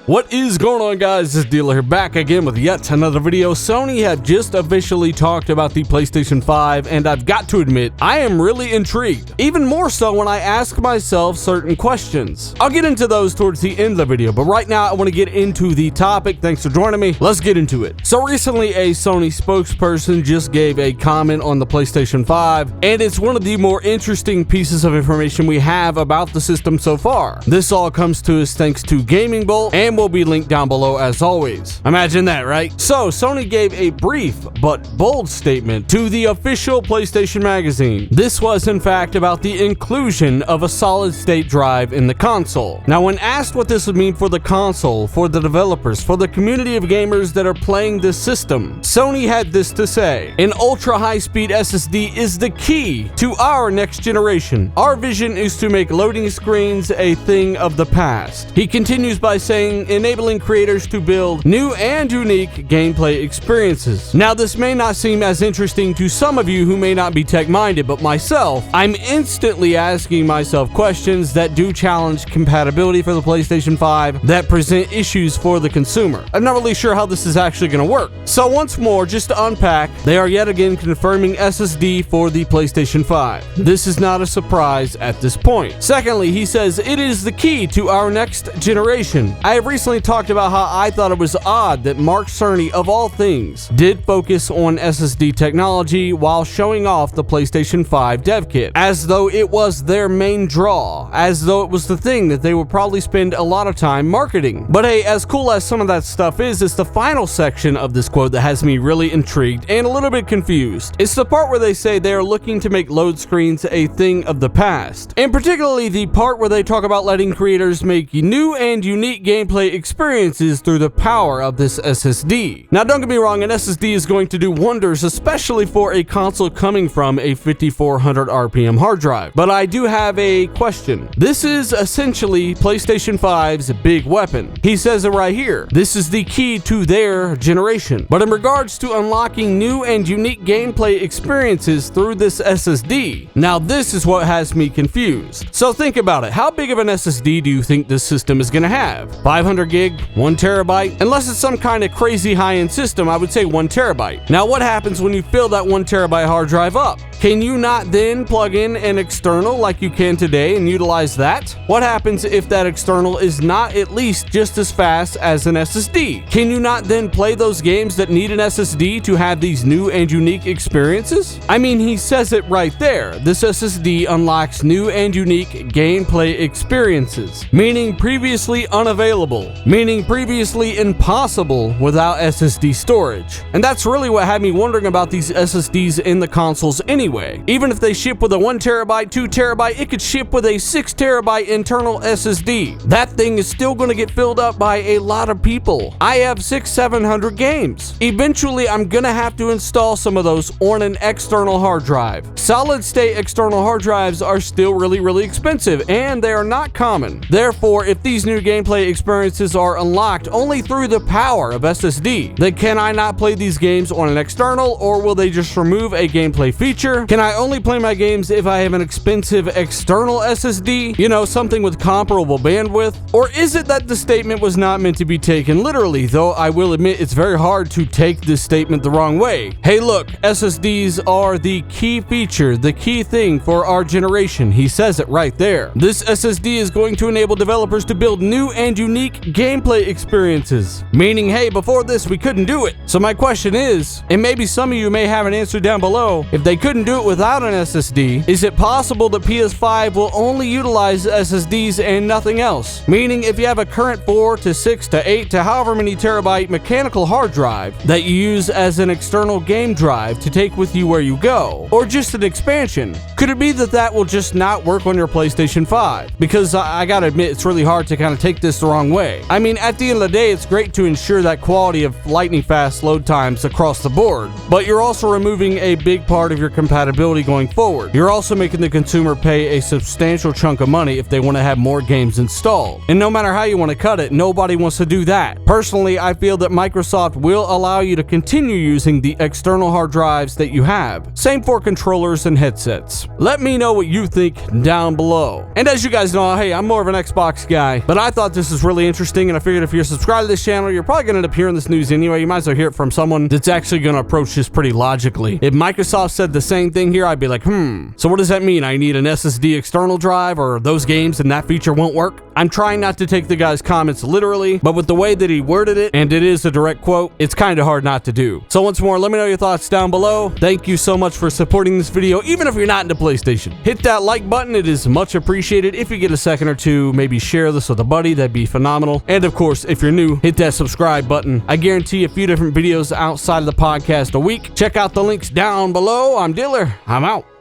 What is going on, guys? This Dealer here, back again with yet another video. Sony had just officially talked about the PlayStation 5, and I've got to admit, I am really intrigued. Even more so when I ask myself certain questions. I'll get into those towards the end of the video, but right now I want to get into the topic. Thanks for joining me. Let's get into it. So recently, a Sony spokesperson just gave a comment on the PlayStation 5, and it's one of the more interesting pieces of information we have about the system so far. This all comes to us thanks to Gaming Bolt, and will be linked down below as always. Imagine that, right? So Sony gave a brief but bold statement to the official PlayStation magazine. This was in fact about the inclusion of a solid-state drive in the console. Now, when asked what this would mean for the console, for the developers, for the community of gamers that are playing this system, Sony had this to say: an ultra-high-speed SSD is the key to our next generation. Our vision is to make loading screens a thing of the past. He continues by saying, enabling creators to build new and unique gameplay experiences. Now, this may not seem as interesting to some of you who may not be tech-minded, but myself, I'm instantly asking myself questions that do challenge compatibility for the PlayStation 5, that present issues for the consumer. I'm not really sure how this is actually going to work. So once more, just to unpack, they are yet again confirming SSD for the PlayStation 5. This is not a surprise at this point. Secondly, he says it is the key to our next generation. I have recently talked about how I thought it was odd that Mark Cerny, of all things, did focus on SSD technology while showing off the PlayStation 5 dev kit, as though it was their main draw, as though it was the thing that they would probably spend a lot of time marketing. But hey, as cool as some of that stuff is, it's the final section of this quote that has me really intrigued and a little bit confused. It's the part where they say they are looking to make load screens a thing of the past, and particularly the part where they talk about letting creators make new and unique gameplay experiences through the power of this SSD. Now, don't get me wrong, an SSD is going to do wonders, especially for a console coming from a 5400 RPM hard drive. But I do have a question. This is essentially PlayStation 5's big weapon. He says it right here. This is the key to their generation. But in regards to unlocking new and unique gameplay experiences through this SSD, now this is what has me confused. So think about it. How big of an SSD do you think this system is going to have? 500 gig, 1 terabyte? Unless it's some kind of crazy high-end system, I would say 1 terabyte. Now, what happens when you fill that 1 terabyte hard drive up? Can you not then plug in an external like you can today and utilize that? What happens if that external is not at least just as fast as an SSD? Can you not then play those games that need an SSD to have these new and unique experiences? I mean, he says it right there. This SSD unlocks new and unique gameplay experiences, meaning previously unavailable, meaning previously impossible without SSD storage. And that's really what had me wondering about these SSDs in the consoles anyway. Even if they ship with a 1 terabyte, 2 terabyte, it could ship with a 6 terabyte internal SSD. That thing is still going to get filled up by a lot of people. I have 600-700 games. Eventually, I'm going to have to install some of those on an external hard drive. Solid-state external hard drives are still really expensive, and they are not common. Therefore, if these new gameplay experiences are unlocked only through the power of SSD, then can I not play these games on an external, or will they just remove a gameplay feature? Can I only play my games if I have an expensive external SSD? You know, something with comparable bandwidth? Or is it that the statement was not meant to be taken literally, though I will admit it's very hard to take this statement the wrong way. Hey look, SSDs are the key feature, the key thing for our generation. He says it right there. This SSD is going to enable developers to build new and unique gameplay experiences. Meaning, hey, before this we couldn't do it. So my question is, and maybe some of you may have an answer down below, if they couldn't do it without an SSD, is it possible that PS5 will only utilize SSDs and nothing else? Meaning, if you have a current 4 to 6 to 8 to however many terabyte mechanical hard drive that you use as an external game drive to take with you where you go, or just an expansion, could it be that that will just not work on your PlayStation 5? Because I gotta admit, it's really hard to kind of take this the wrong way. I mean, at the end of the day, it's great to ensure that quality of lightning fast load times across the board, but you're also removing a big part of your compatibility compatibility going forward. You're also making the consumer pay a substantial chunk of money if they want to have more games installed. And no matter how you want to cut it, nobody wants to do that. Personally, I feel that Microsoft will allow you to continue using the external hard drives that you have. Same for controllers and headsets. Let me know what you think down below. And as you guys know, hey, I'm more of an Xbox guy, but I thought this was really interesting, and I figured if you're subscribed to this channel, you're probably going to end up hearing this news anyway. You might as well hear it from someone that's actually going to approach this pretty logically. If Microsoft said the same thing here, I'd be like, so what does that mean? I need an SSD external drive, or those games and that feature won't work? I'm trying not to take the guy's comments literally, but with the way that he worded it, and it is a direct quote, it's kind of hard not to do. So once more, let me know your thoughts down below. Thank you so much for supporting this video, even if you're not into PlayStation. Hit that like button, it is much appreciated. If you get a second or two, maybe share this with a buddy, that'd be phenomenal. And of course, if you're new, hit that subscribe button. I guarantee a few different videos outside of the podcast a week. Check out the links down below. I'm Dealer, I'm out.